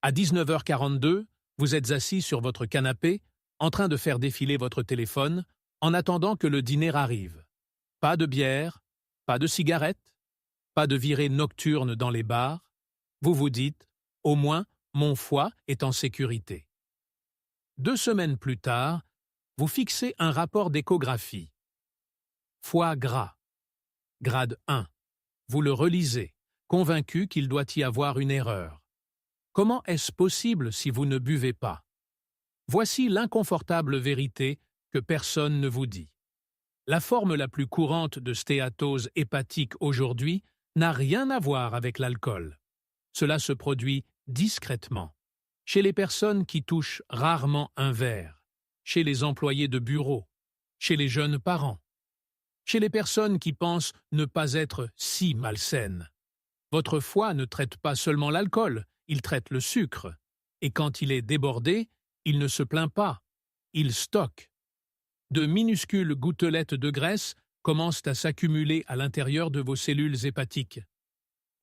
À 19h42, vous êtes assis sur votre canapé, en train de faire défiler votre téléphone, en attendant que le dîner arrive. Pas de bière, pas de cigarette, pas de virée nocturne dans les bars. Vous vous dites, au moins, mon foie est en sécurité. 2 semaines plus tard, vous fixez un rapport d'échographie. Foie gras. Grade 1. Vous le relisez, convaincu qu'il doit y avoir une erreur. Comment est-ce possible si vous ne buvez pas? Voici l'inconfortable vérité que personne ne vous dit. La forme la plus courante de stéatose hépatique aujourd'hui n'a rien à voir avec l'alcool. Cela se produit discrètement, chez les personnes qui touchent rarement un verre, chez les employés de bureau, chez les jeunes parents, chez les personnes qui pensent ne pas être si malsaines. Votre foie ne traite pas seulement l'alcool, il traite le sucre, et quand il est débordé, il ne se plaint pas, il stocke. De minuscules gouttelettes de graisse commencent à s'accumuler à l'intérieur de vos cellules hépatiques.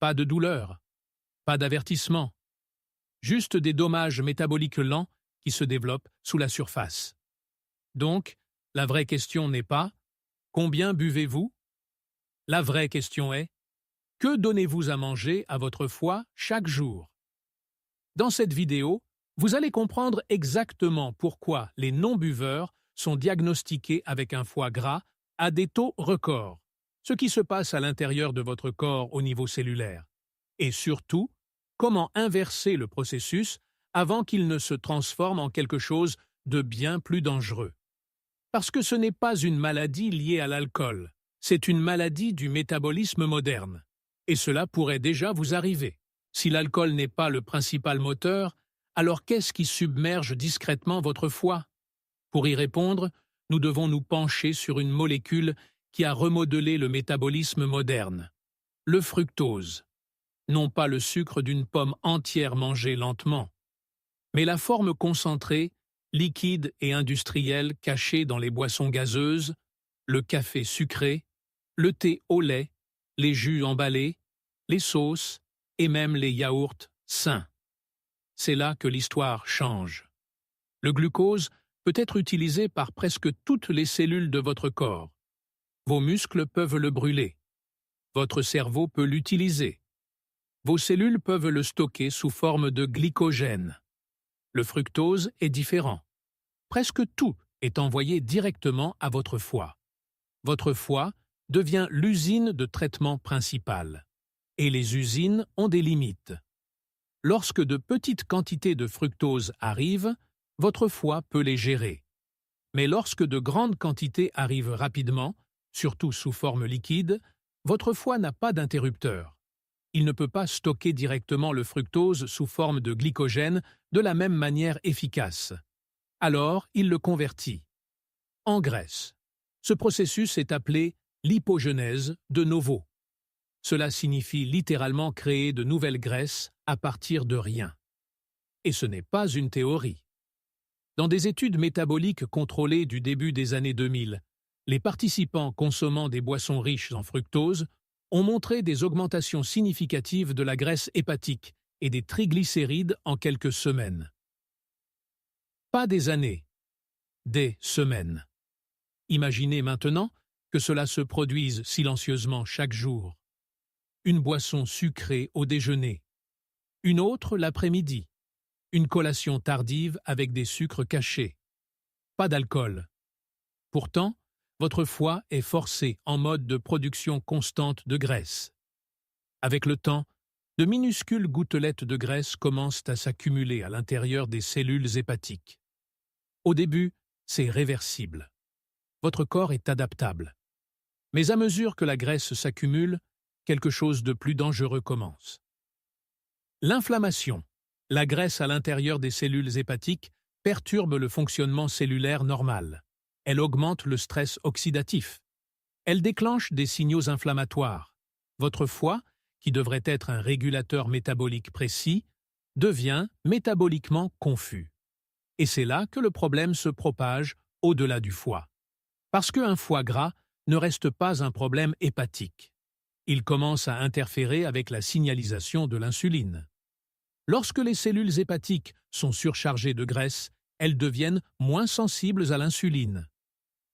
Pas de douleur, pas d'avertissement, juste des dommages métaboliques lents qui se développent sous la surface. Donc, la vraie question n'est pas « Combien buvez-vous ?» La vraie question est « Que donnez-vous à manger à votre foie chaque jour ?» Dans cette vidéo, vous allez comprendre exactement pourquoi les non-buveurs sont diagnostiqués avec un foie gras à des taux records, ce qui se passe à l'intérieur de votre corps au niveau cellulaire, et surtout, comment inverser le processus avant qu'il ne se transforme en quelque chose de bien plus dangereux. Parce que ce n'est pas une maladie liée à l'alcool, c'est une maladie du métabolisme moderne. Et cela pourrait déjà vous arriver. Si l'alcool n'est pas le principal moteur, alors qu'est-ce qui submerge discrètement votre foie? Pour y répondre, nous devons nous pencher sur une molécule qui a remodelé le métabolisme moderne. Le fructose. Non pas le sucre d'une pomme entière mangée lentement, mais la forme concentrée, liquide et industrielle cachée dans les boissons gazeuses, le café sucré, le thé au lait, les jus emballés, les sauces et même les yaourts sains. C'est là que l'histoire change. Le glucose peut être utilisé par presque toutes les cellules de votre corps. Vos muscles peuvent le brûler. Votre cerveau peut l'utiliser. Vos cellules peuvent le stocker sous forme de glycogène. Le fructose est différent. Presque tout est envoyé directement à votre foie. Votre foie devient l'usine de traitement principale. Et les usines ont des limites. Lorsque de petites quantités de fructose arrivent, votre foie peut les gérer. Mais lorsque de grandes quantités arrivent rapidement, surtout sous forme liquide, votre foie n'a pas d'interrupteur. Il ne peut pas stocker directement le fructose sous forme de glycogène de la même manière efficace. Alors, il le convertit en graisse. Ce processus est appelé lipogenèse de novo. Cela signifie littéralement créer de nouvelles graisses à partir de rien. Et ce n'est pas une théorie. Dans des études métaboliques contrôlées du début des années 2000, les participants consommant des boissons riches en fructose ont montré des augmentations significatives de la graisse hépatique et des triglycérides en quelques semaines. Pas des années, des semaines. Imaginez maintenant que cela se produise silencieusement chaque jour. Une boisson sucrée au déjeuner, une autre l'après-midi, une collation tardive avec des sucres cachés. Pas d'alcool. Pourtant, votre foie est forcé en mode de production constante de graisse. Avec le temps, de minuscules gouttelettes de graisse commencent à s'accumuler à l'intérieur des cellules hépatiques. Au début, c'est réversible. Votre corps est adaptable. Mais à mesure que la graisse s'accumule, quelque chose de plus dangereux commence. L'inflammation, la graisse à l'intérieur des cellules hépatiques, perturbe le fonctionnement cellulaire normal. Elle augmente le stress oxydatif. Elle déclenche des signaux inflammatoires. Votre foie, qui devrait être un régulateur métabolique précis, devient métaboliquement confus. Et c'est là que le problème se propage au-delà du foie. Parce qu'un foie gras ne reste pas un problème hépatique. Il commence à interférer avec la signalisation de l'insuline. Lorsque les cellules hépatiques sont surchargées de graisse, elles deviennent moins sensibles à l'insuline.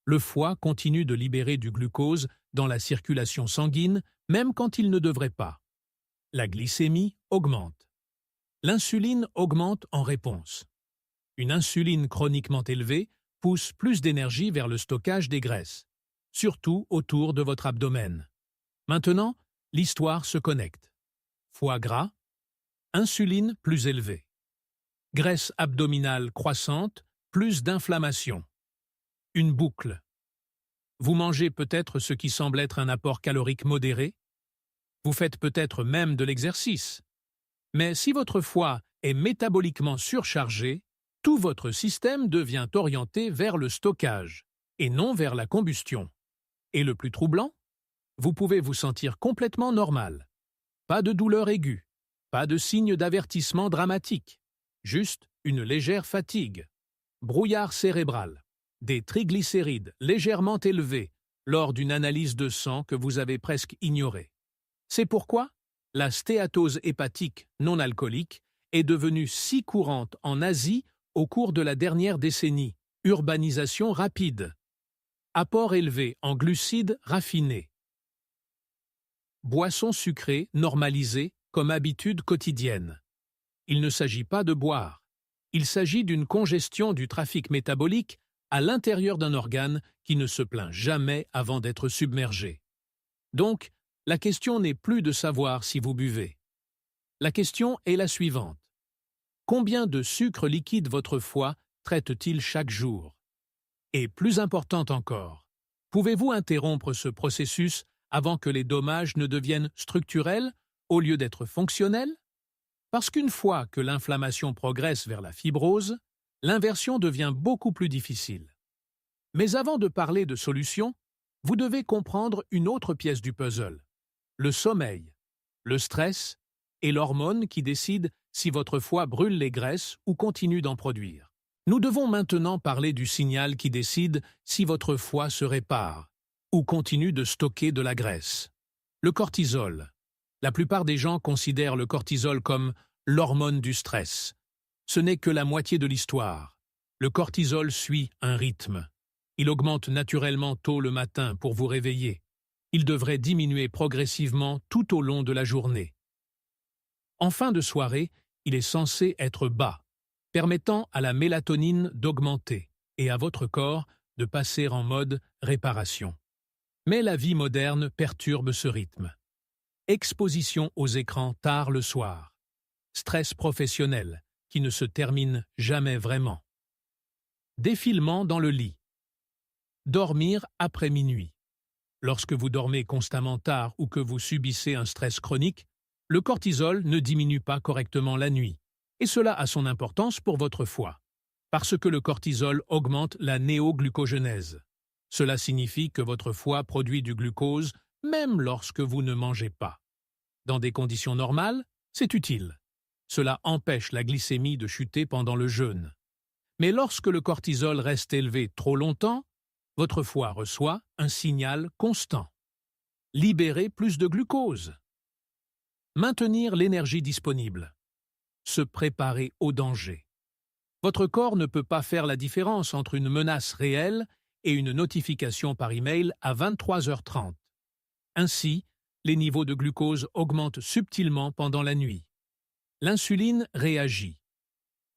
Le foie continue de libérer du glucose dans la circulation sanguine, même quand il ne devrait pas. La glycémie augmente. L'insuline augmente en réponse. Une insuline chroniquement élevée pousse plus d'énergie vers le stockage des graisses, surtout autour de votre abdomen. Maintenant, l'histoire se connecte. Foie gras, insuline plus élevée. Graisse abdominale croissante, plus d'inflammation. Une boucle. Vous mangez peut-être ce qui semble être un apport calorique modéré. Vous faites peut-être même de l'exercice. Mais si votre foie est métaboliquement surchargé, tout votre système devient orienté vers le stockage et non vers la combustion. Et le plus troublant, vous pouvez vous sentir complètement normal. Pas de douleur aiguë, pas de signe d'avertissement dramatique, juste une légère fatigue, brouillard cérébral, des triglycérides légèrement élevés lors d'une analyse de sang que vous avez presque ignorée. C'est pourquoi la stéatose hépatique non alcoolique est devenue si courante en Asie au cours de la dernière décennie. Urbanisation rapide. Apport élevé en glucides raffinés. Boissons sucrées normalisées comme habitude quotidienne. Il ne s'agit pas de boire. Il s'agit d'une congestion du trafic métabolique à l'intérieur d'un organe qui ne se plaint jamais avant d'être submergé. Donc, la question n'est plus de savoir si vous buvez. La question est la suivante. Combien de sucre liquide votre foie traite-t-il chaque jour? Et plus important encore, pouvez-vous interrompre ce processus avant que les dommages ne deviennent structurels au lieu d'être fonctionnels? Parce qu'une fois que l'inflammation progresse vers la fibrose, l'inversion devient beaucoup plus difficile. Mais avant de parler de solutions, vous devez comprendre une autre pièce du puzzle. Le sommeil, le stress et l'hormone qui décide si votre foie brûle les graisses ou continue d'en produire. Nous devons maintenant parler du signal qui décide si votre foie se répare ou continue de stocker de la graisse. Le cortisol. La plupart des gens considèrent le cortisol comme l'hormone du stress. Ce n'est que la moitié de l'histoire. Le cortisol suit un rythme. Il augmente naturellement tôt le matin pour vous réveiller. Il devrait diminuer progressivement tout au long de la journée. En fin de soirée, il est censé être bas, permettant à la mélatonine d'augmenter et à votre corps de passer en mode réparation. Mais la vie moderne perturbe ce rythme. Exposition aux écrans tard le soir. Stress professionnel qui ne se termine jamais vraiment. Défilement dans le lit. Dormir après minuit. Lorsque vous dormez constamment tard ou que vous subissez un stress chronique, le cortisol ne diminue pas correctement la nuit. Et cela a son importance pour votre foie, parce que le cortisol augmente la néoglucogénèse. Cela signifie que votre foie produit du glucose même lorsque vous ne mangez pas. Dans des conditions normales, c'est utile. Cela empêche la glycémie de chuter pendant le jeûne. Mais lorsque le cortisol reste élevé trop longtemps, votre foie reçoit un signal constant. Libérer plus de glucose. Maintenir l'énergie disponible. Se préparer au danger. Votre corps ne peut pas faire la différence entre une menace réelle et une notification par email à 23h30. Ainsi, les niveaux de glucose augmentent subtilement pendant la nuit. L'insuline réagit.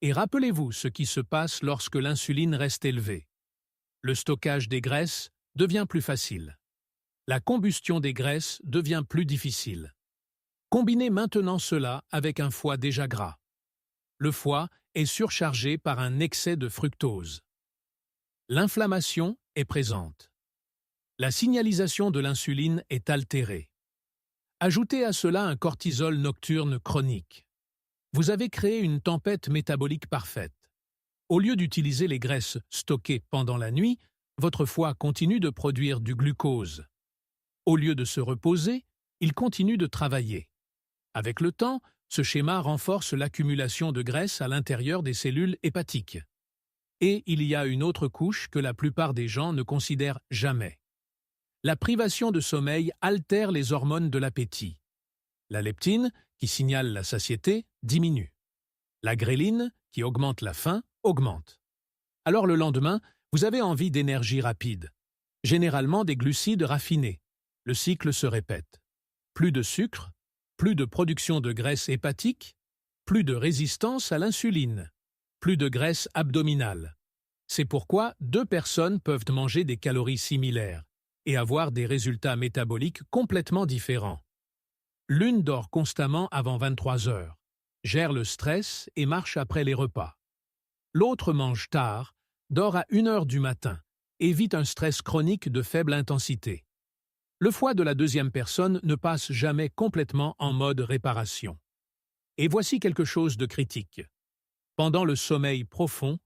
Et rappelez-vous ce qui se passe lorsque l'insuline reste élevée. Le stockage des graisses devient plus facile. La combustion des graisses devient plus difficile. Combinez maintenant cela avec un foie déjà gras. Le foie est surchargé par un excès de fructose. L'inflammation est présente. La signalisation de l'insuline est altérée. Ajoutez à cela un cortisol nocturne chronique. Vous avez créé une tempête métabolique parfaite. Au lieu d'utiliser les graisses stockées pendant la nuit, votre foie continue de produire du glucose. Au lieu de se reposer, il continue de travailler. Avec le temps, ce schéma renforce l'accumulation de graisse à l'intérieur des cellules hépatiques. Et il y a une autre couche que la plupart des gens ne considèrent jamais. La privation de sommeil altère les hormones de l'appétit. La leptine, qui signale la satiété, diminue. La gréline, qui augmente la faim, augmente. Alors le lendemain, vous avez envie d'énergie rapide, généralement des glucides raffinés. Le cycle se répète. Plus de sucre, plus de production de graisse hépatique, plus de résistance à l'insuline, plus de graisse abdominale. C'est pourquoi deux personnes peuvent manger des calories similaires et avoir des résultats métaboliques complètement différents. L'une dort constamment avant 23 heures, gère le stress et marche après les repas. L'autre mange tard, dort à 1 heure du matin, évite un stress chronique de faible intensité. Le foie de la deuxième personne ne passe jamais complètement en mode réparation. Et voici quelque chose de critique. Pendant le sommeil profond,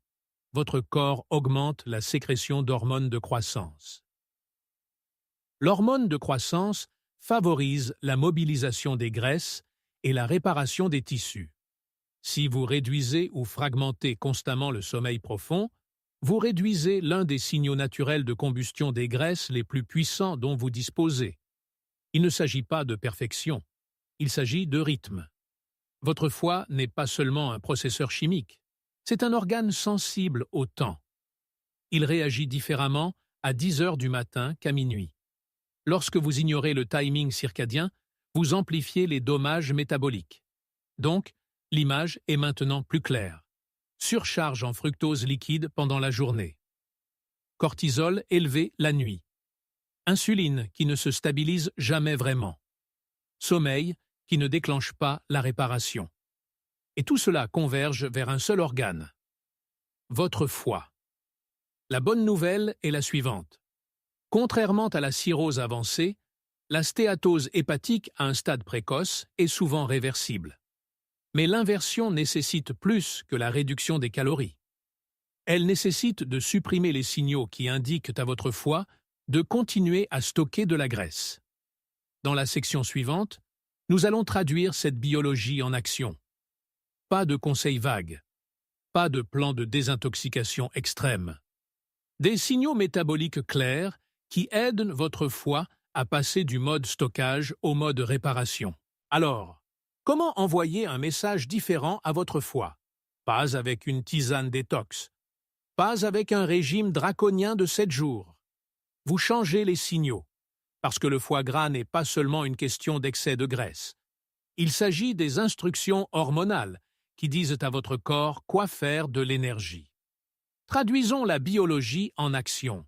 votre corps augmente la sécrétion d'hormones de croissance. L'hormone de croissance favorise la mobilisation des graisses et la réparation des tissus. Si vous réduisez ou fragmentez constamment le sommeil profond, vous réduisez l'un des signaux naturels de combustion des graisses les plus puissants dont vous disposez. Il ne s'agit pas de perfection, il s'agit de rythme. Votre foie n'est pas seulement un processeur chimique, c'est un organe sensible au temps. Il réagit différemment à 10 heures du matin qu'à minuit. Lorsque vous ignorez le timing circadien, vous amplifiez les dommages métaboliques. Donc, l'image est maintenant plus claire. Surcharge en fructose liquide pendant la journée. Cortisol élevé la nuit. Insuline qui ne se stabilise jamais vraiment. Sommeil qui ne déclenche pas la réparation. Et tout cela converge vers un seul organe. Votre foie. La bonne nouvelle est la suivante. Contrairement à la cirrhose avancée, la stéatose hépatique à un stade précoce est souvent réversible. Mais l'inversion nécessite plus que la réduction des calories. Elle nécessite de supprimer les signaux qui indiquent à votre foie de continuer à stocker de la graisse. Dans la section suivante, nous allons traduire cette biologie en action. Pas de conseils vagues, pas de plan de désintoxication extrême. Des signaux métaboliques clairs qui aident votre foie à passer du mode stockage au mode réparation. Alors, comment envoyer un message différent à votre foie? Pas avec une tisane détox, pas avec un régime draconien de 7 jours. Vous changez les signaux, parce que le foie gras n'est pas seulement une question d'excès de graisse. Il s'agit des instructions hormonales qui disent à votre corps quoi faire de l'énergie. Traduisons la biologie en action.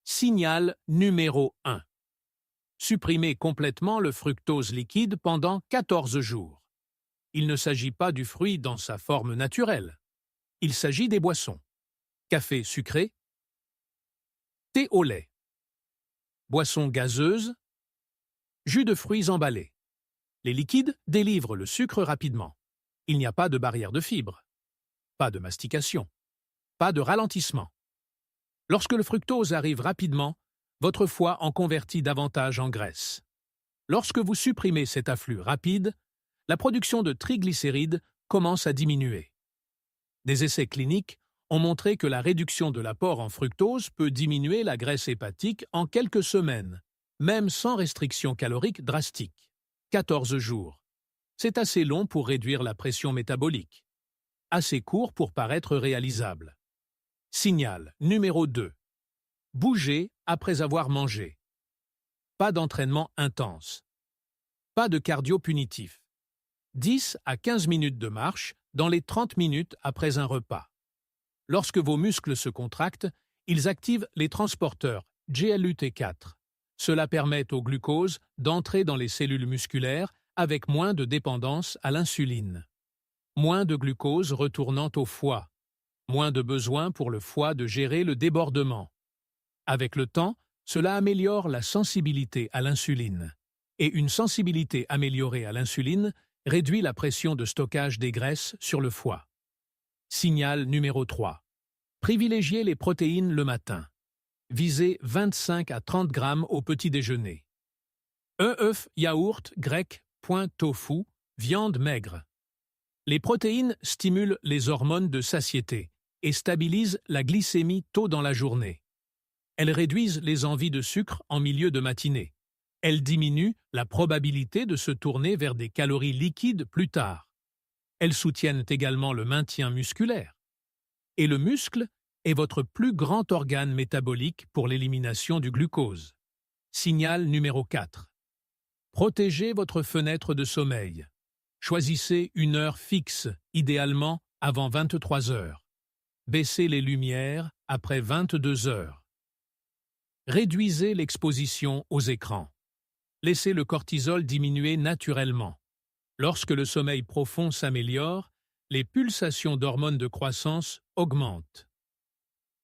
Signal numéro 1. Supprimez complètement le fructose liquide pendant 14 jours. Il ne s'agit pas du fruit dans sa forme naturelle. Il s'agit des boissons. Café sucré, thé au lait, boissons gazeuses, jus de fruits emballés. Les liquides délivrent le sucre rapidement. Il n'y a pas de barrière de fibres, pas de mastication, pas de ralentissement. Lorsque le fructose arrive rapidement, votre foie en convertit davantage en graisse. Lorsque vous supprimez cet afflux rapide, la production de triglycérides commence à diminuer. Des essais cliniques ont montré que la réduction de l'apport en fructose peut diminuer la graisse hépatique en quelques semaines, même sans restriction calorique drastique. 14 jours. C'est assez long pour réduire la pression métabolique. Assez court pour paraître réalisable. Signal numéro 2. Bougez après avoir mangé. Pas d'entraînement intense. Pas de cardio punitif. 10 à 15 minutes de marche dans les 30 minutes après un repas. Lorsque vos muscles se contractent, ils activent les transporteurs GLUT4. Cela permet au glucose d'entrer dans les cellules musculaires avec moins de dépendance à l'insuline. Moins de glucose retournant au foie. Moins de besoin pour le foie de gérer le débordement. Avec le temps, cela améliore la sensibilité à l'insuline. Et une sensibilité améliorée à l'insuline réduit la pression de stockage des graisses sur le foie. Signal numéro 3. Privilégiez les protéines le matin. Visez 25 à 30 grammes au petit déjeuner. œuf, yaourt, grec, point tofu, viande maigre. Les protéines stimulent les hormones de satiété et stabilisent la glycémie tôt dans la journée. Elles réduisent les envies de sucre en milieu de matinée. Elles diminuent la probabilité de se tourner vers des calories liquides plus tard. Elles soutiennent également le maintien musculaire. Et le muscle est votre plus grand organe métabolique pour l'élimination du glucose. Signal numéro 4. Protégez votre fenêtre de sommeil. Choisissez une heure fixe, idéalement avant 23 heures. Baissez les lumières après 22 heures. Réduisez l'exposition aux écrans. Laissez le cortisol diminuer naturellement. Lorsque le sommeil profond s'améliore, les pulsations d'hormones de croissance augmentent.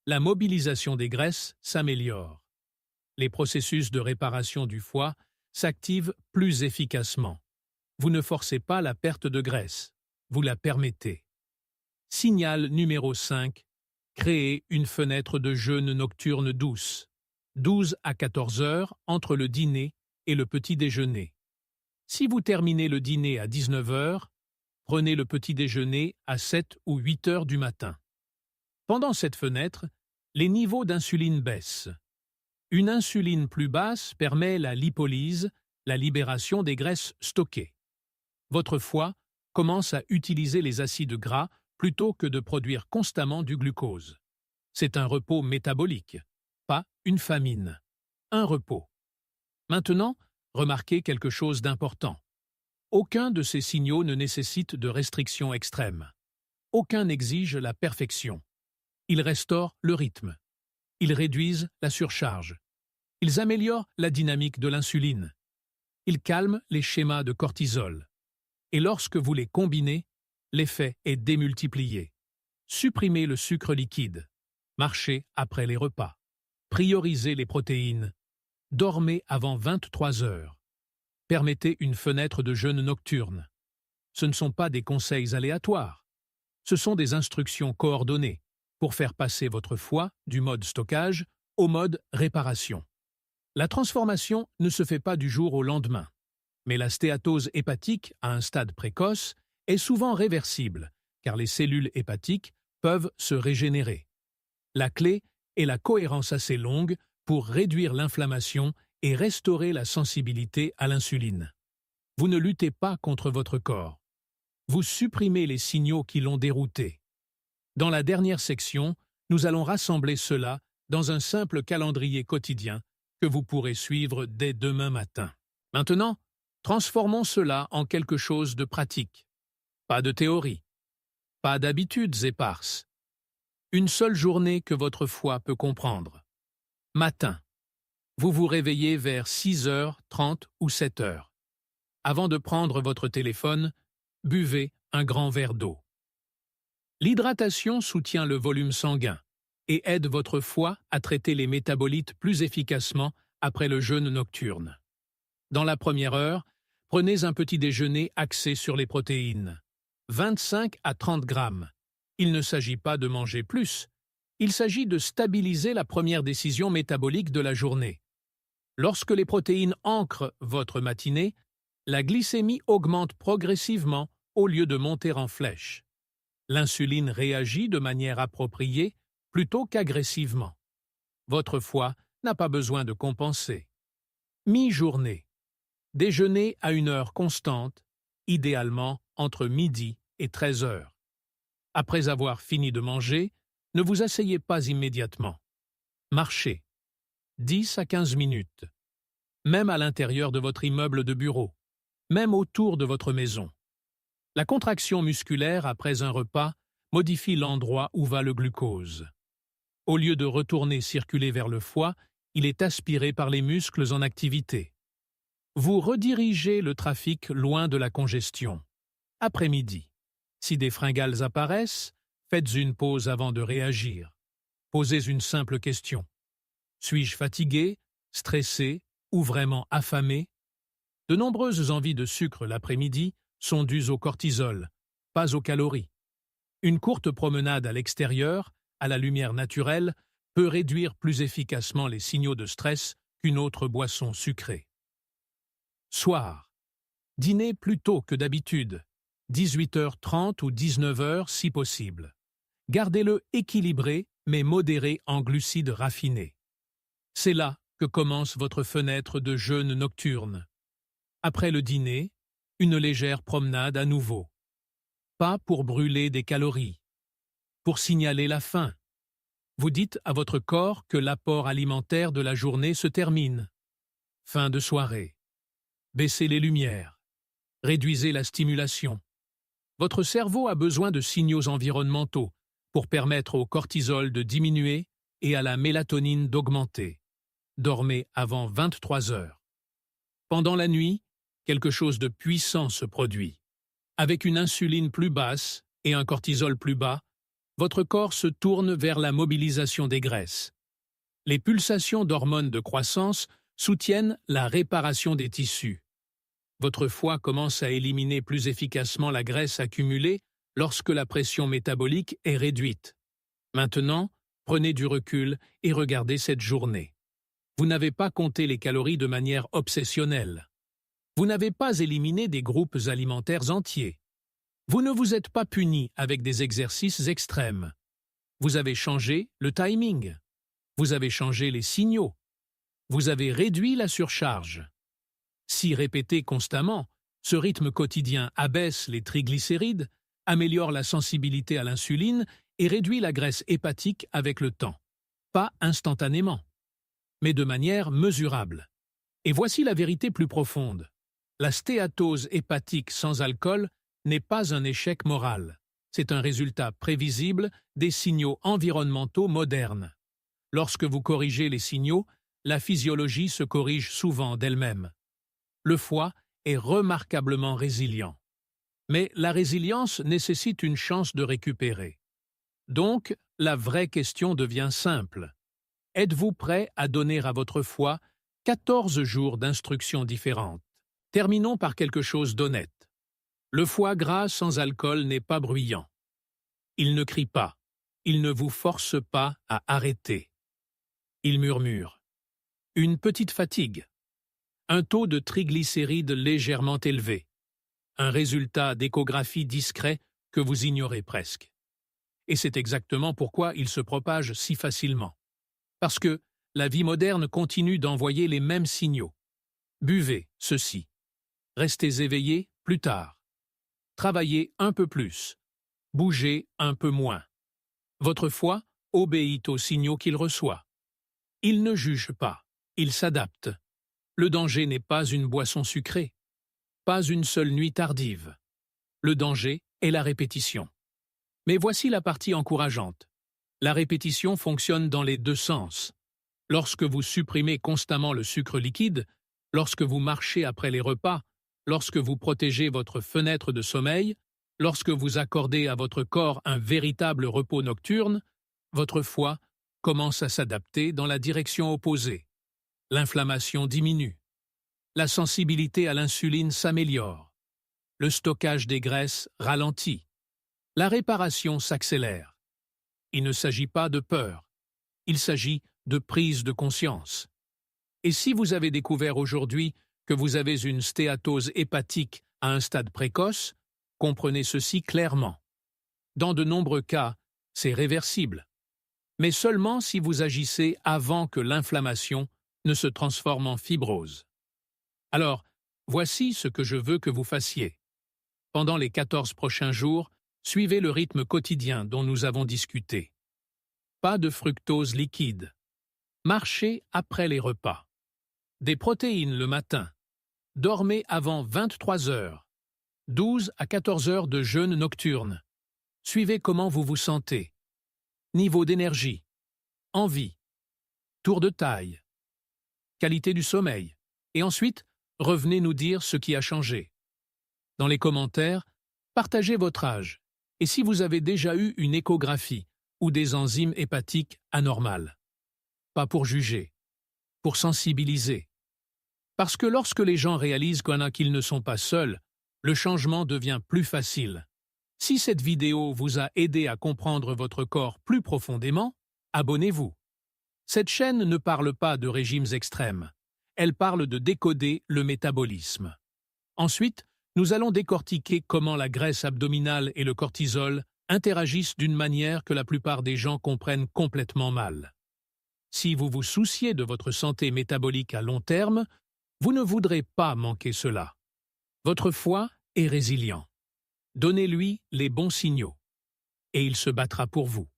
La mobilisation des graisses s'améliore. Les processus de réparation du foie s'activent plus efficacement. Vous ne forcez pas la perte de graisse, vous la permettez. Signal numéro 5. Créez une fenêtre de jeûne nocturne douce, 12 à 14 heures entre le dîner et le petit déjeuner. Si vous terminez le dîner à 19 heures, prenez le petit déjeuner à 7 ou 8 heures du matin. Pendant cette fenêtre, les niveaux d'insuline baissent. Une insuline plus basse permet la lipolyse, la libération des graisses stockées. Votre foie commence à utiliser les acides gras plutôt que de produire constamment du glucose. C'est un repos métabolique, pas une famine. Un repos. Maintenant, remarquez quelque chose d'important. Aucun de ces signaux ne nécessite de restrictions extrêmes. Aucun n'exige la perfection. Ils restaurent le rythme. Ils réduisent la surcharge. Ils améliorent la dynamique de l'insuline. Ils calment les schémas de cortisol. Et lorsque vous les combinez, l'effet est démultiplié. Supprimez le sucre liquide. Marchez après les repas. Priorisez les protéines. Dormez avant 23 heures. Permettez une fenêtre de jeûne nocturne. Ce ne sont pas des conseils aléatoires. Ce sont des instructions coordonnées pour faire passer votre foie du mode stockage au mode réparation. La transformation ne se fait pas du jour au lendemain, mais la stéatose hépatique à un stade précoce est souvent réversible, car les cellules hépatiques peuvent se régénérer. La clé est la cohérence assez longue pour réduire l'inflammation et restaurer la sensibilité à l'insuline. Vous ne luttez pas contre votre corps. Vous supprimez les signaux qui l'ont dérouté. Dans la dernière section, nous allons rassembler cela dans un simple calendrier quotidien que vous pourrez suivre dès demain matin. Maintenant, transformons cela en quelque chose de pratique. Pas de théorie. Pas d'habitudes éparses. Une seule journée que votre foie peut comprendre. Matin. Vous vous réveillez vers 6h30 ou 7h. Avant de prendre votre téléphone, buvez un grand verre d'eau. L'hydratation soutient le volume sanguin et aide votre foie à traiter les métabolites plus efficacement après le jeûne nocturne. Dans la première heure, prenez un petit déjeuner axé sur les protéines. 25 à 30 grammes. Il ne s'agit pas de manger plus. Il s'agit de stabiliser la première décision métabolique de la journée. Lorsque les protéines ancrent votre matinée, la glycémie augmente progressivement au lieu de monter en flèche. L'insuline réagit de manière appropriée plutôt qu'agressivement. Votre foie n'a pas besoin de compenser. Mi-journée. Déjeuner à une heure constante, idéalement entre midi et 13 heures. Après avoir fini de manger, ne vous asseyez pas immédiatement. Marchez. 10 à 15 minutes. Même à l'intérieur de votre immeuble de bureau. Même autour de votre maison. La contraction musculaire après un repas modifie l'endroit où va le glucose. Au lieu de retourner circuler vers le foie, il est aspiré par les muscles en activité. Vous redirigez le trafic loin de la congestion. Après-midi. Si des fringales apparaissent, faites une pause avant de réagir. Posez une simple question. Suis-je fatigué, stressé ou vraiment affamé? De nombreuses envies de sucre l'après-midi sont dues au cortisol, pas aux calories. Une courte promenade à l'extérieur, à la lumière naturelle, peut réduire plus efficacement les signaux de stress qu'une autre boisson sucrée. Soir. Dînez plus tôt que d'habitude, 18h30 ou 19h si possible. Gardez-le équilibré mais modéré en glucides raffinés. C'est là que commence votre fenêtre de jeûne nocturne. Après le dîner, une légère promenade à nouveau. pas pour brûler des calories, pour signaler la faim. Vous dites à votre corps que l'apport alimentaire de la journée se termine. Fin de soirée. Baissez les lumières. Réduisez la stimulation. Votre cerveau a besoin de signaux environnementaux pour permettre au cortisol de diminuer et à la mélatonine d'augmenter. Dormez avant 23 heures. Pendant la nuit, quelque chose de puissant se produit. Avec une insuline plus basse et un cortisol plus bas, votre corps se tourne vers la mobilisation des graisses. Les pulsations d'hormones de croissance soutiennent la réparation des tissus. Votre foie commence à éliminer plus efficacement la graisse accumulée lorsque la pression métabolique est réduite. Maintenant, prenez du recul et regardez cette journée. Vous n'avez pas compté les calories de manière obsessionnelle. Vous n'avez pas éliminé des groupes alimentaires entiers. Vous ne vous êtes pas puni avec des exercices extrêmes. Vous avez changé le timing. Vous avez changé les signaux. Vous avez réduit la surcharge. Si répété constamment, ce rythme quotidien abaisse les triglycérides, améliore la sensibilité à l'insuline et réduit la graisse hépatique avec le temps. Pas instantanément, mais de manière mesurable. Et voici la vérité plus profonde. La stéatose hépatique sans alcool n'est pas un échec moral. C'est un résultat prévisible des signaux environnementaux modernes. Lorsque vous corrigez les signaux, la physiologie se corrige souvent d'elle-même. Le foie est remarquablement résilient. Mais la résilience nécessite une chance de récupérer. Donc, la vraie question devient simple. Êtes-vous prêt à donner à votre foie 14 jours d'instructions différentes? Terminons par quelque chose d'honnête. Le foie gras sans alcool n'est pas bruyant. Il ne crie pas. Il ne vous force pas à arrêter. Il murmure. Une petite fatigue. Un taux de triglycérides légèrement élevé. Un résultat d'échographie discret que vous ignorez presque. Et c'est exactement pourquoi il se propage si facilement. Parce que la vie moderne continue d'envoyer les mêmes signaux. Buvez ceci. Restez éveillé plus tard. Travaillez un peu plus. Bougez un peu moins. Votre foie obéit aux signaux qu'il reçoit. Il ne juge pas, il s'adapte. Le danger n'est pas une boisson sucrée, pas une seule nuit tardive. Le danger est la répétition. Mais voici la partie encourageante. La répétition fonctionne dans les deux sens. Lorsque vous supprimez constamment le sucre liquide, lorsque vous marchez après les repas, lorsque vous protégez votre fenêtre de sommeil, lorsque vous accordez à votre corps un véritable repos nocturne, votre foie commence à s'adapter dans la direction opposée. L'inflammation diminue. La sensibilité à l'insuline s'améliore. Le stockage des graisses ralentit. La réparation s'accélère. Il ne s'agit pas de peur. Il s'agit de prise de conscience. Et si vous avez découvert aujourd'hui que vous avez une stéatose hépatique à un stade précoce, comprenez ceci clairement. Dans de nombreux cas, c'est réversible. Mais seulement si vous agissez avant que l'inflammation ne se transforme en fibrose. Alors, voici ce que je veux que vous fassiez. Pendant les 14 prochains jours, suivez le rythme quotidien dont nous avons discuté. Pas de fructose liquide. Marchez après les repas. Des protéines le matin. Dormez avant 23 heures. 12 à 14 heures de jeûne nocturne. Suivez comment vous vous sentez. Niveau d'énergie. Envie. Tour de taille. Qualité du sommeil. Et ensuite, revenez nous dire ce qui a changé. Dans les commentaires, partagez votre âge et si vous avez déjà eu une échographie ou des enzymes hépatiques anormales. Pas pour juger, pour sensibiliser. Parce que lorsque les gens réalisent qu'ils ne sont pas seuls, le changement devient plus facile. Si cette vidéo vous a aidé à comprendre votre corps plus profondément, abonnez-vous. Cette chaîne ne parle pas de régimes extrêmes. Elle parle de décoder le métabolisme. Ensuite, nous allons décortiquer comment la graisse abdominale et le cortisol interagissent d'une manière que la plupart des gens comprennent complètement mal. Si vous vous souciez de votre santé métabolique à long terme, vous ne voudrez pas manquer cela. Votre foie est résilient. Donnez-lui les bons signaux, et il se battra pour vous.